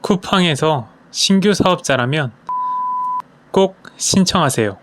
쿠팡에서 신규 사업자라면 꼭 신청하세요.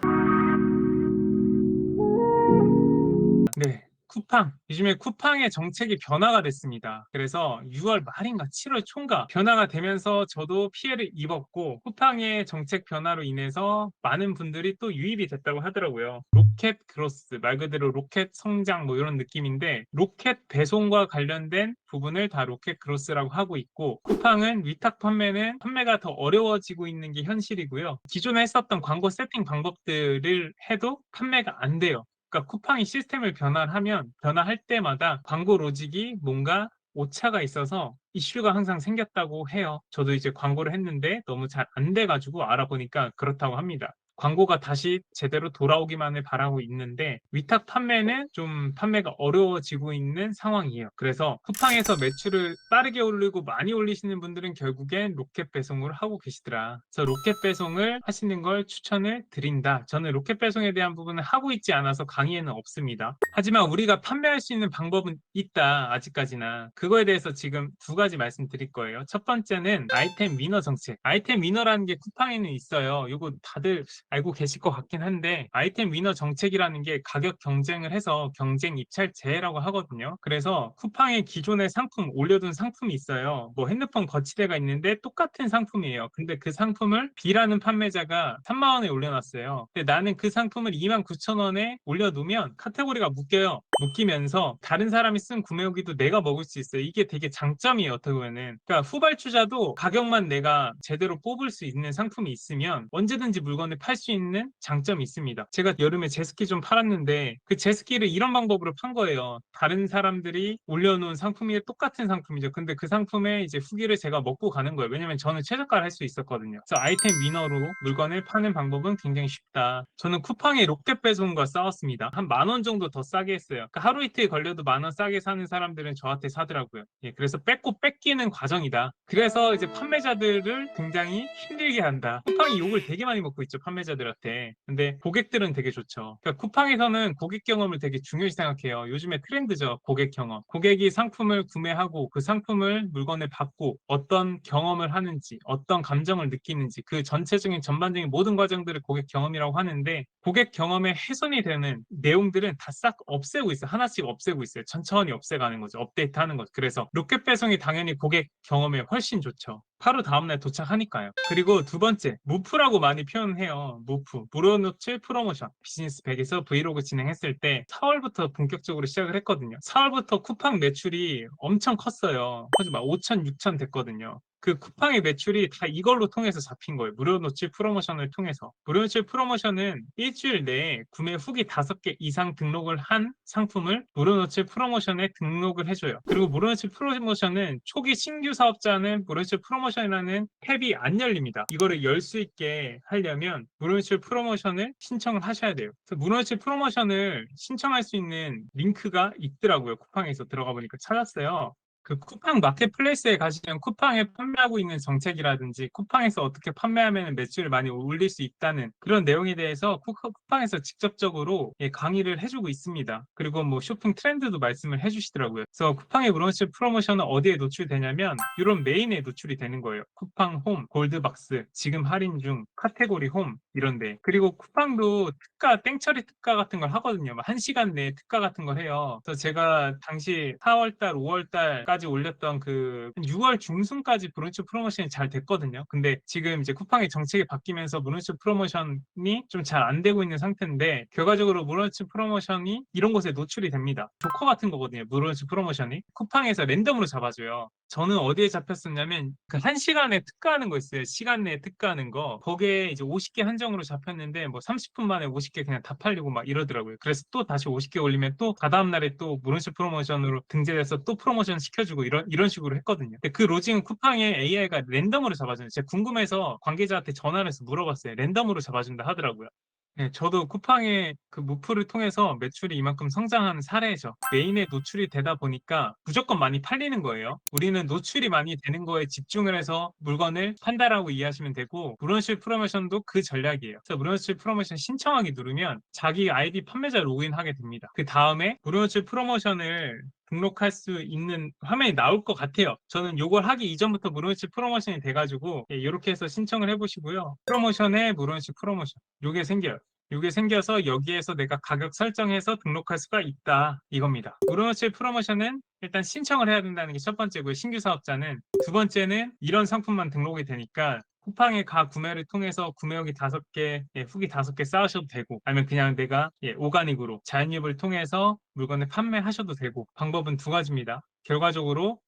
네, 쿠팡. 요즘에 쿠팡의 정책이 변화가 됐습니다. 그래서 6월 말인가 7월 초인가 변화가 되면서 저도 피해를 입었고, 쿠팡의 정책 변화로 인해서 많은 분들이 또 유입이 됐다고 하더라고요. 로켓 그로스, 말 그대로 로켓 성장 뭐 이런 느낌인데, 로켓 배송과 관련된 부분을 다 로켓 그로스라고 하고 있고, 쿠팡은 위탁 판매는 판매가 더 어려워지고 있는 게 현실이고요. 기존에 했었던 광고 세팅 방법들을 해도 판매가 안 돼요. 그러니까 쿠팡이 시스템을 변화하면 변화할 때마다 광고 로직이 뭔가 오차가 있어서 이슈가 항상 생겼다고 해요. 저도 이제 광고를 했는데 너무 잘 안 돼가지고 알아보니까 그렇다고 합니다. 광고가 다시 제대로 돌아오기만을 바라고 있는데, 위탁 판매는 좀 판매가 어려워지고 있는 상황이에요. 그래서 쿠팡에서 매출을 빠르게 올리고 많이 올리시는 분들은 결국엔 로켓 배송을 하고 계시더라. 그래서 로켓 배송을 하시는 걸 추천을 드린다. 저는 로켓 배송에 대한 부분을 하고 있지 않아서 강의에는 없습니다. 하지만 우리가 판매할 수 있는 방법은 있다, 아직까지나. 그거에 대해서 지금 두 가지 말씀드릴 거예요. 첫 번째는 아이템 위너 정책. 아이템 위너라는 게 쿠팡에는 있어요. 이거 다들 알고 계실 것 같긴 한데, 아이템 위너 정책이라는 게 가격 경쟁을 해서 경쟁 입찰제라고 하거든요. 그래서 쿠팡의 기존의 상품, 올려둔 상품이 있어요. 뭐 핸드폰 거치대가 있는데 똑같은 상품이에요. 근데 그 상품을 B라는 판매자가 3만 원에 올려놨어요. 근데 나는 그 상품을 2만 9천 원에 올려놓으면 카테고리가 묶여요. 묶이면서 다른 사람이 쓴 구매 후기도 내가 먹을 수 있어요. 이게 되게 장점이에요, 어떻게 보면은. 그러니까 후발주자도 가격만 내가 제대로 뽑을 수 있는 상품이 있으면 언제든지 물건을 팔 수 있는 장점이 있습니다. 제가 여름에 제스키 좀 팔았는데, 그 제스키를 이런 방법으로 판 거예요. 다른 사람들이 올려놓은 상품이 똑같은 상품이죠. 근데 그 상품의 이제 후기를 제가 먹고 가는 거예요. 왜냐면 저는 최저가를 할 수 있었거든요. 그래서 아이템 위너로 물건을 파는 방법은 굉장히 쉽다. 저는 쿠팡의 로켓 배송과 싸웠습니다. 한 10,000원 정도 더 싸게 했어요. 그러니까 하루 이틀 걸려도 10,000원 싸게 사는 사람들은 저한테 사더라고요. 예, 그래서 뺏고 뺏기는 과정이다. 그래서 이제 판매자들을 굉장히 힘들게 한다. 쿠팡이 욕을 되게 많이 먹고 있죠, 판매자들한테. 근데 고객들은 되게 좋죠. 그러니까 쿠팡에서는 고객 경험을 되게 중요시 생각해요. 요즘에 트렌드죠, 고객 경험. 고객이 상품을 구매하고 그 상품을 물건을 받고 어떤 경험을 하는지, 어떤 감정을 느끼는지, 그 전체적인 전반적인 모든 과정들을 고객 경험이라고 하는데, 고객 경험에 훼손이 되는 내용들은 다 싹 없애고 있어요. 하나씩 없애고 있어요. 천천히 없애가는 거죠. 업데이트하는 거죠. 그래서 로켓 배송이 당연히 고객 경험에 훨씬 좋죠. 하루 다음날 도착하니까요. 그리고 두 번째, 무프라고 많이 표현해요. 무프, 무료 노출 프로모션. 비즈니스 100에서 브이로그 진행했을 때 4월부터 본격적으로 시작을 했거든요. 4월부터 쿠팡 매출이 엄청 컸어요. 거의 막 5천, 6천 됐거든요. 그 쿠팡의 매출이 다 이걸로 통해서 잡힌 거예요. 무료 노출 프로모션을 통해서. 무료 노출 프로모션은 일주일 내에 구매 후기 5개 이상 등록을 한 상품을 무료 노출 프로모션에 등록을 해줘요. 그리고 무료 노출 프로모션은 초기 신규 사업자는 무료 노출 프로모션이라는 탭이 안 열립니다. 이거를 열 수 있게 하려면 무료 노출 프로모션을 신청을 하셔야 돼요. 그래서 무료 노출 프로모션을 신청할 수 있는 링크가 있더라고요. 쿠팡에서 들어가 보니까 찾았어요. 그 쿠팡 마켓플레이스에 가시면 쿠팡에 판매하고 있는 정책이라든지 쿠팡에서 어떻게 판매하면 매출을 많이 올릴 수 있다는 그런 내용에 대해서 쿠팡에서 직접적으로 예, 강의를 해주고 있습니다. 그리고 뭐 쇼핑 트렌드도 말씀을 해주시더라고요. 그래서 쿠팡의 브런치 프로모션은 어디에 노출되냐면 이런 메인에 노출이 되는 거예요. 쿠팡 홈, 골드박스, 지금 할인 중, 카테고리 홈 이런데. 그리고 쿠팡도 특가, 땡처리 특가 같은 걸 하거든요. 뭐 1시간 내에 특가 같은 걸 해요. 그래서 제가 당시 4월달, 5월달까지 올렸던 그 6월 중순까지 브런치 프로모션이 잘 됐거든요. 근데 지금 이제 쿠팡의 정책이 바뀌면서 브런치 프로모션이 좀 잘 안 되고 있는 상태인데, 결과적으로 브런치 프로모션이 이런 곳에 노출이 됩니다. 조커 같은 거거든요. 브런치 프로모션이. 쿠팡에서 랜덤으로 잡아줘요. 저는 어디에 잡혔었냐면 그 1시간에 특가하는 거 있어요. 시간 내에 특가하는 거. 거기에 이제 50개 한정으로 잡혔는데 뭐 30분 만에 50개 그냥 다 팔리고 막 이러더라고요. 그래서 또 다시 50개 올리면 또 다다음 날에 또 무료식 프로모션으로 등재돼서 또 프로모션 시켜주고 이런 식으로 했거든요. 근데 그 로직은 쿠팡의 AI가 랜덤으로 잡아주는, 제가 궁금해서 관계자한테 전화를 해서 물어봤어요. 랜덤으로 잡아준다 하더라고요. 네, 저도 쿠팡의 그 무프를 통해서 매출이 이만큼 성장하는 사례죠. 메인에 노출이 되다 보니까 무조건 많이 팔리는 거예요. 우리는 노출이 많이 되는 거에 집중을 해서 물건을 판다라고 이해하시면 되고, 브런치 프로모션도 그 전략이에요. 그래서 브런치 프로모션 신청하기 누르면 자기 아이디 판매자 로그인하게 됩니다. 그 다음에 브런치 프로모션을 등록할 수 있는 화면이 나올 것 같아요. 저는 요걸 하기 이전부터 무료원시 프로모션이 돼가지고 이렇게 해서 신청을 해보시고요. 프로모션에 무료원시 프로모션 요게 생겨요. 요게 생겨서 여기에서 내가 가격 설정해서 등록할 수가 있다 이겁니다. 무료원시 프로모션은 일단 신청을 해야 된다는 게 첫 번째고요. 신규 사업자는. 두 번째는 이런 상품만 등록이 되니까 쿠팡의 가 구매를 통해서 구매 후기 5개, 후기 5개 쌓으셔도 되고, 아니면 그냥 내가 오가닉으로 자연유입을 통해서 물건을 판매하셔도 되고, 방법은 두 가지입니다. 결과적으로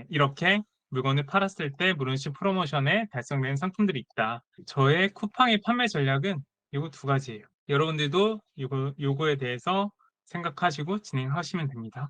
이렇게 물건을 팔았을 때 무료시 프로모션에 달성되는 상품들이 있다. 저의 쿠팡의 판매 전략은 이거 두 가지예요. 여러분들도 요거에 대해서 생각하시고 진행하시면 됩니다.